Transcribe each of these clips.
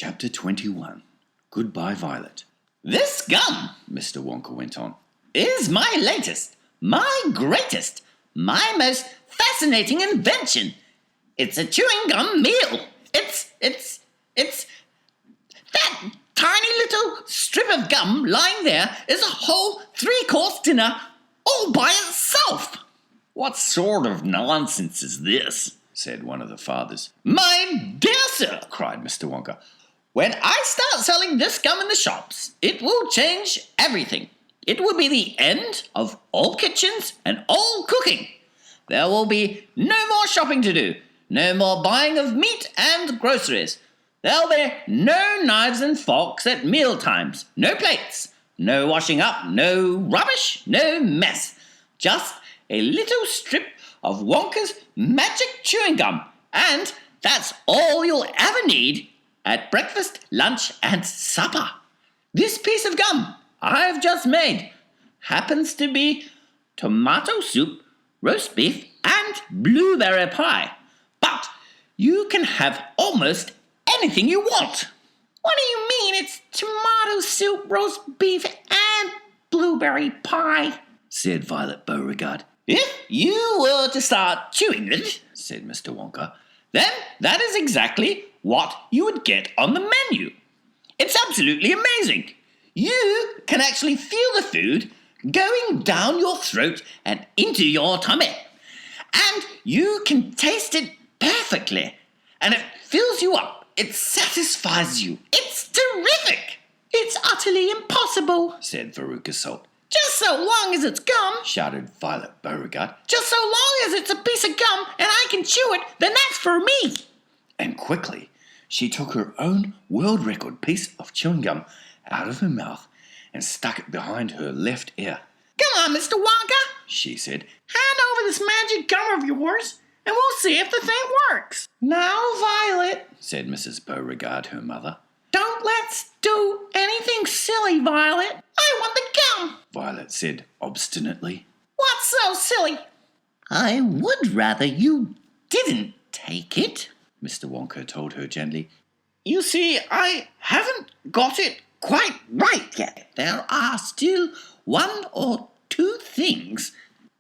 Chapter 21. Goodbye, Violet. "This gum," Mr. Wonka went on, "is my latest, my greatest, my most fascinating invention. It's a chewing gum meal. It's that tiny little strip of gum lying there is a whole 3-course dinner all by itself." "What sort of nonsense is this?" said one of the fathers. "My dear sir," cried Mr. Wonka, "when I start selling this gum in the shops, it will change everything. It will be the end of all kitchens and all cooking. There will be no more shopping to do, no more buying of meat and groceries. There'll be no knives and forks at meal times, no plates, no washing up, no rubbish, no mess. Just a little strip of Wonka's magic chewing gum, and that's all you'll ever need at breakfast, lunch, and supper. This piece of gum I've just made happens to be tomato soup, roast beef, and blueberry pie. But you can have almost anything you want." "What do you mean it's tomato soup, roast beef, and blueberry pie?" said Violet Beauregard. "If you were to start chewing it," said Mr. Wonka, "then that is exactly what you would get on the menu. It's absolutely amazing. You can actually feel the food going down your throat and into your tummy. And you can taste it perfectly. And it fills you up. It satisfies you. It's terrific." "It's utterly impossible," said Veruca Salt. "Just so long as it's gum," shouted Violet Beauregard. "Just so long as it's a piece of gum and I can chew it, then that's for me." And quickly she took her own world record piece of chewing gum out of her mouth and stuck it behind her left ear. "Come on, Mr. Wonka," she said. "Hand over this magic gum of yours and we'll see if the thing works." "Now, Violet," said Mrs. Beauregard, her mother. "Don't let's do anything silly, Violet. I want the gum," Violet said obstinately. "What's so silly?" "I would rather you didn't take it," Mr. Wonka told her gently. "You see, I haven't got it quite right yet. There are still 1 or 2 things."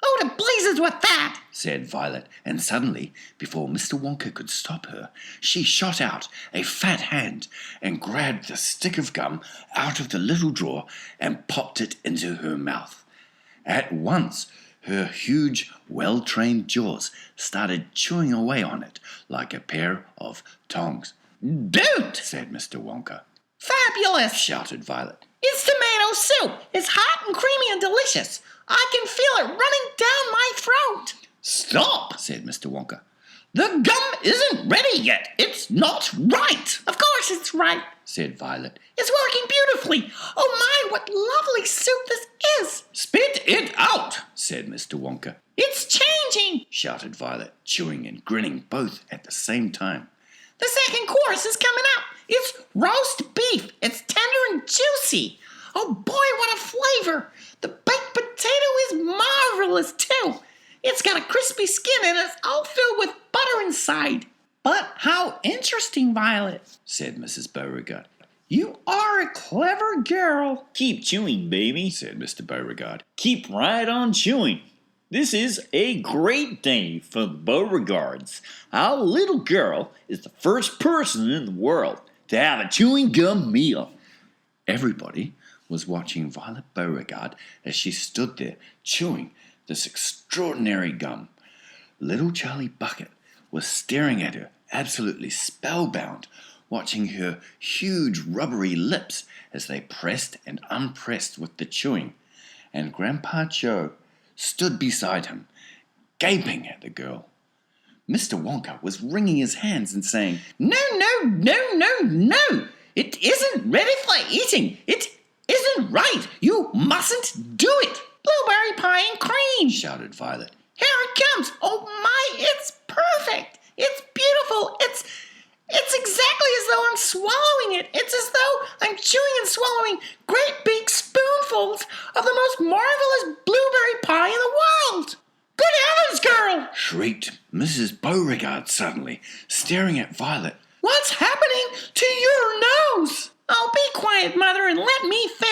"Oh, to blazes with that," said Violet, and suddenly, before Mr. Wonka could stop her, she shot out a fat hand and grabbed the stick of gum out of the little drawer and popped it into her mouth. At once, her huge, well-trained jaws started chewing away on it like a pair of tongs. "Don't!" said Mr. Wonka. "Fabulous!" shouted Violet. "It's tomato soup! It's hot and creamy and delicious! I can feel it running down my throat!" "Stop!" said Mr. Wonka. "The gum isn't ready yet! It's not right!" "Of course it's right!" said Violet. "It's working beautifully! Oh my, what lovely soup this is!" "Spit it out!" said Mr. Wonka. "It's changing!" shouted Violet, chewing and grinning both at the same time. "The second course is coming up! It's roast beef! It's tender and juicy! Oh boy, what a flavor! The baked potato is marvelous too! It's got a crispy skin and it's all filled with butter inside." "But how interesting, Violet," said Mrs. Beauregard. "You are a clever girl." "Keep chewing, baby," said Mr. Beauregard. "Keep right on chewing. This is a great day for the Beauregards. Our little girl is the first person in the world to have a chewing gum meal." Everybody was watching Violet Beauregard as she stood there chewing this extraordinary gum. Little Charlie Bucket was staring at her, absolutely spellbound, watching her huge rubbery lips as they pressed and unpressed with the chewing. And Grandpa Joe stood beside him, gaping at the girl. Mr. Wonka was wringing his hands and saying, "No, no, no, no, no! It isn't ready for eating! It isn't right! You mustn't do it!" "Blueberry pie and cream!" shouted Violet. "Here it comes! Oh my, it's perfect! It's beautiful! It's exactly as though I'm swallowing it! It's as though I'm chewing and swallowing great big spoonfuls of the most marvelous blueberry pie in the world!" "Good heavens, girl!" shrieked Mrs. Beauregard suddenly, staring at Violet. "What's happening to your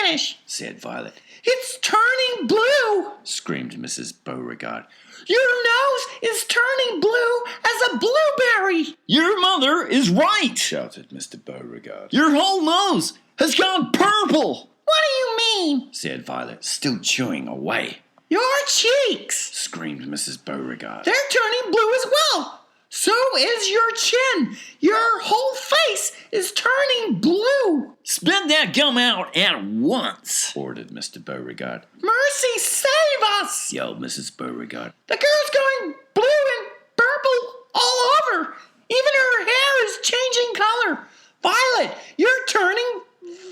vanish, said Violet. It's turning blue, screamed Mrs. Beauregard. Your nose is turning blue as a blueberry. Your mother is right, shouted Mr. Beauregard. Your whole nose has gone purple. What do you mean? Said Violet, still chewing away. Your cheeks, screamed Mrs. Beauregard. They're turning blue as well. So is your chin. Your whole face is turning blue. Spit that gum out at once, ordered Mr. Beauregard. Mercy, save us, yelled Mrs. Beauregard. The girl's going blue and purple all over. Even her hair is changing color. Violet, you're turning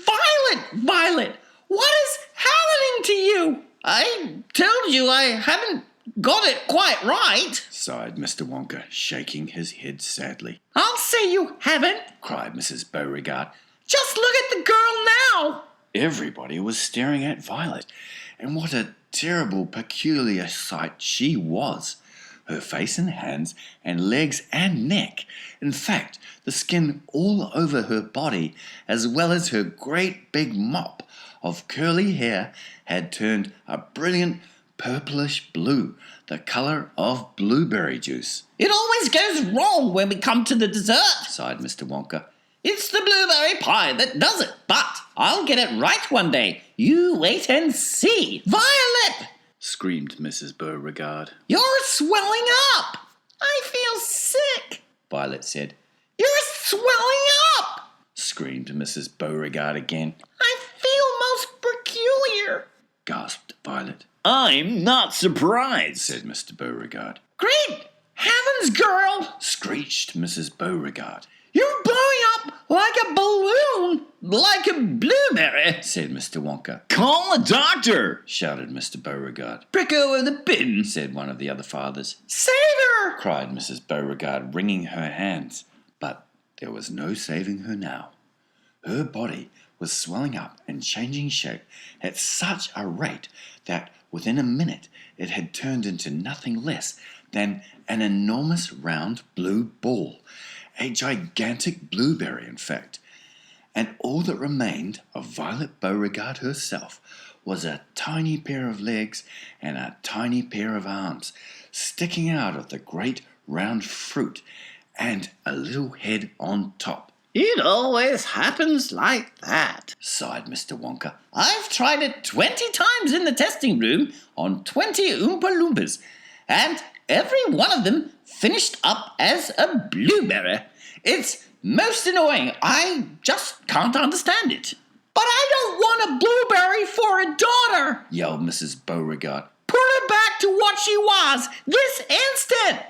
violet, Violet. What is happening to you? I told you I haven't got it quite right, sighed Mr. Wonka, shaking his head sadly. I'll say you haven't, cried Mrs. Beauregard. Just look at the girl now. Everybody was staring at Violet, and what a terrible, peculiar sight she was. Her face and hands and legs and neck, in fact, the skin all over her body, as well as her great big mop of curly hair, had turned a brilliant purplish blue, the colour of blueberry juice. It always goes wrong when we come to the dessert, sighed Mr. Wonka. It's the blueberry pie that does it, but I'll get it right one day. You wait and see. Violet! Screamed Mrs. Beauregard. You're swelling up. I feel sick, Violet said. You're swelling up, screamed Mrs. Beauregard again. I feel most peculiar, gasped Violet. I'm not surprised, said Mr. Beauregard. Great heavens, girl, screeched Mrs. Beauregard. You're blowing up like a balloon, like a blueberry, said Mr. Wonka. Call a doctor, shouted Mr. Beauregard. Prick her with a pin, said one of the other fathers. Save her, cried Mrs. Beauregard, wringing her hands. But there was no saving her now. Her body was swelling up and changing shape at such a rate that within a minute it had turned into nothing less than an enormous round blue ball, a gigantic blueberry, in fact. And all that remained of Violet Beauregard herself was a tiny pair of legs and a tiny pair of arms sticking out of the great round fruit, and a little head on top. It always happens like that, sighed Mr. Wonka. I've tried it 20 times in the testing room on 20 Oompa-Loompas, and every one of them finished up as a blueberry. It's most annoying. I just can't understand it. But I don't want a blueberry for a daughter, yelled Mrs. Beauregard. Put her back to what she was this instant.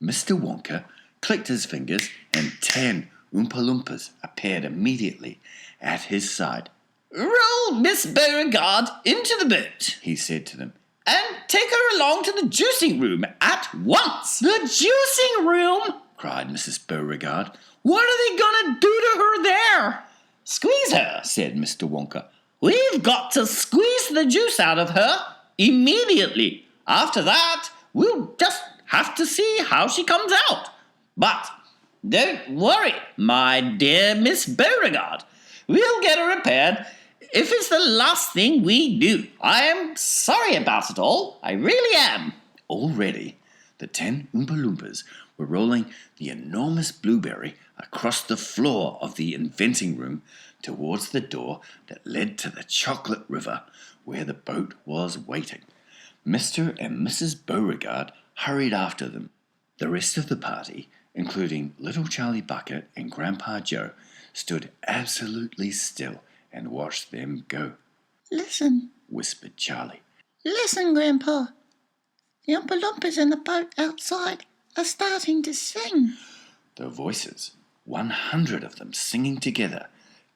Mr. Wonka clicked his fingers, and 10 Oompa-Loompas appeared immediately at his side. Roll Miss Beauregard into the boat, he said to them, and take her along to the juicing room at once. The juicing room, cried Mrs. Beauregard. What are they going to do to her there? Squeeze her, said Mr. Wonka. We've got to squeeze the juice out of her immediately. After that, we'll just have to see how she comes out. But don't worry, my dear Miss Beauregard. We'll get her repaired if it's the last thing we do. I am sorry about it all. I really am. Already, the 10 Oompa-Loompas were rolling the enormous blueberry across the floor of the inventing room towards the door that led to the chocolate river where the boat was waiting. Mr. and Mrs. Beauregard hurried after them. The rest of the party, including little Charlie Bucket and Grandpa Joe, stood absolutely still and watched them go. Listen, whispered Charlie. Listen, Grandpa. The Oompa-Loompas in the boat outside are starting to sing. The voices, 100 of them singing together,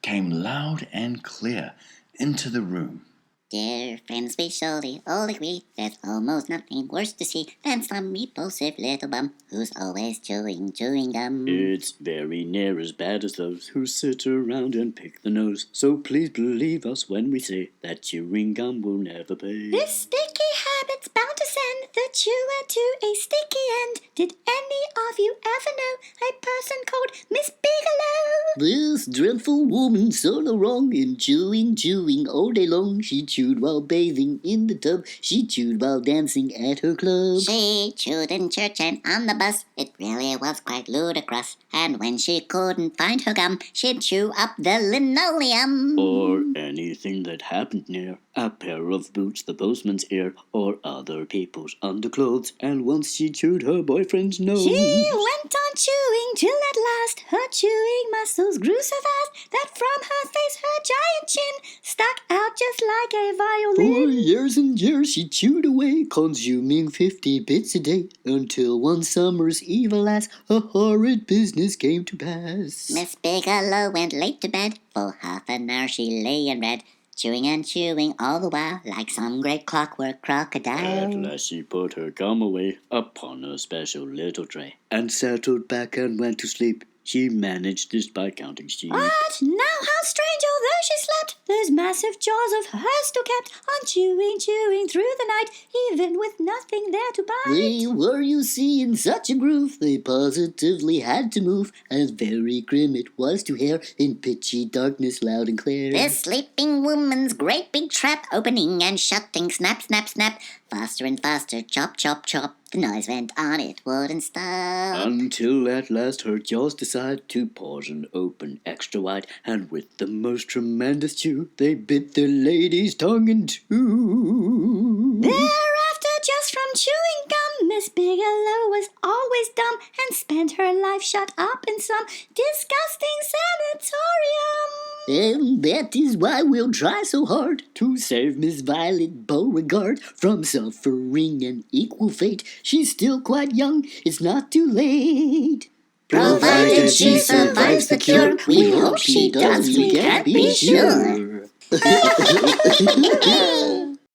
came loud and clear into the room. Dear friends, we surely all agree there's almost nothing worse to see than some repulsive little bum who's always chewing gum. It's very near as bad as those who sit around and pick the nose. So please believe us when we say that chewing gum will never pay. This sticky habit's bound to send the chewer to a sticky end. Did any of you ever know a person called Miss Bigelow? This dreadful woman saw no wrong in chewing all day long. She chewed while bathing in the tub. She chewed while dancing at her club. She chewed in church and on the bus. It really was quite ludicrous. And when she couldn't find her gum, she'd chew up the linoleum. Or anything that happened near a pair of boots, the postman's ear, or other people's underclothes. And once she chewed her boyfriend's nose. She went on chewing till at last her chewing muscles grew so fast that from her face her giant chin stuck out just like a violin. For years and years she chewed away, consuming 50 bits a day, until one summer's eve, alas, a horrid business came to pass. Miss Bigelow went late to bed. For half an hour she lay and read, chewing and chewing all the while like some great clockwork crocodile. At last she put her gum away upon a special little tray, and settled back and went to sleep. She managed this by counting sheep. But now how strange, although she slept, those massive jaws of hers still kept on chewing through the night, even with nothing there to bite. They were, you see, in such a groove, they positively had to move, and very grim it was to hear in pitchy darkness loud and clear. This sleeping woman's great big trap opening and shutting, snap, snap, snap, faster and faster, chop, chop, chop. The noise went on, it wouldn't stop. Until at last her jaws decide to pause and open extra wide, and with the most tremendous chew, they bit the lady's tongue in two. Thereafter, just from chewing gum, Miss Bigelow was always dumb and spent her life shut up in some disgusting sanatorium. And that is why we'll try so hard to save Miss Violet Beauregard from suffering an equal fate. She's still quite young, it's not too late. Provided she survives the cure, we hope she does, we can't be sure.